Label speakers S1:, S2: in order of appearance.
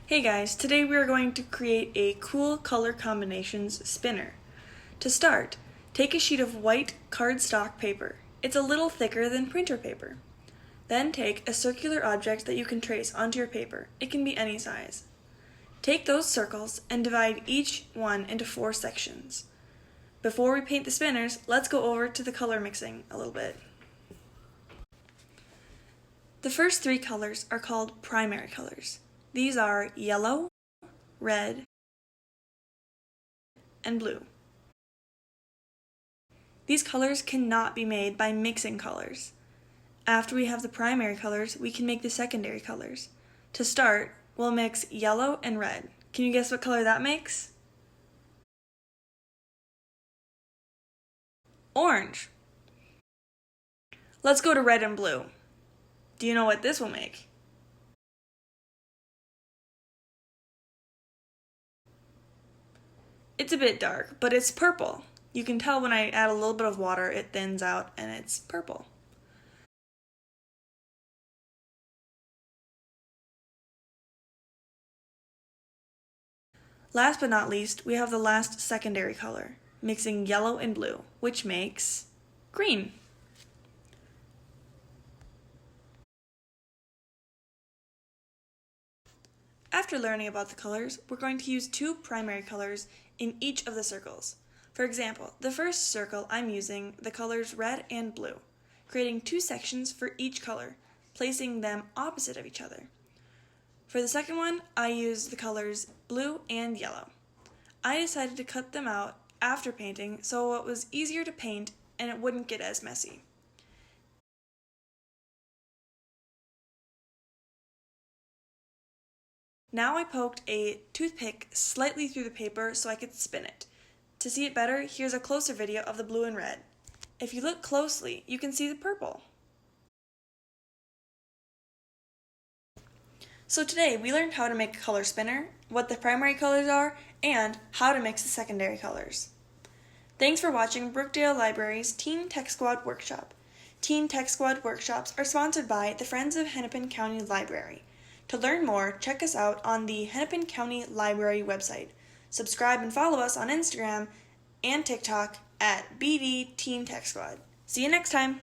S1: Hey guys, today we are going to create a cool color combinations spinner. To start, take a sheet of white cardstock paper. It's a little thicker than printer paper. Then take a circular object that you can trace onto your paper. It can be any size. Take those circles and divide each one into 4 sections. Before we paint the spinners, let's go over to the color mixing a little bit. The first 3 colors are called primary colors. These are yellow, red, and blue. These colors cannot be made by mixing colors. After we have the primary colors, we can make the secondary colors. To start, we'll mix yellow and red. Can you guess what color that makes? Orange. Let's go to red and blue. Do you know what this will make? It's a bit dark, but it's purple. You can tell when I add a little bit of water, it thins out and it's purple. Last but not least, we have the last secondary color, mixing yellow and blue, which makes green. After learning about the colors, we're going to use 2 primary colors in each of the circles. For example, the first circle I'm using the colors red and blue, creating 2 sections for each color, placing them opposite of each other. For the second one, I used the colors blue and yellow. I decided to cut them out after painting so it was easier to paint and it wouldn't get as messy. Now I poked a toothpick slightly through the paper so I could spin it. To see it better, here's a closer video of the blue and red. If you look closely, you can see the purple. So today we learned how to make a color spinner, what the primary colors are, and how to mix the secondary colors. Thanks for watching Brookdale Library's Teen Tech Squad Workshop. Teen Tech Squad Workshops are sponsored by the Friends of Hennepin County Library. To learn more, check us out on the Hennepin County Library website. Subscribe and follow us on Instagram and TikTok at BD Teen Tech Squad. See you next time!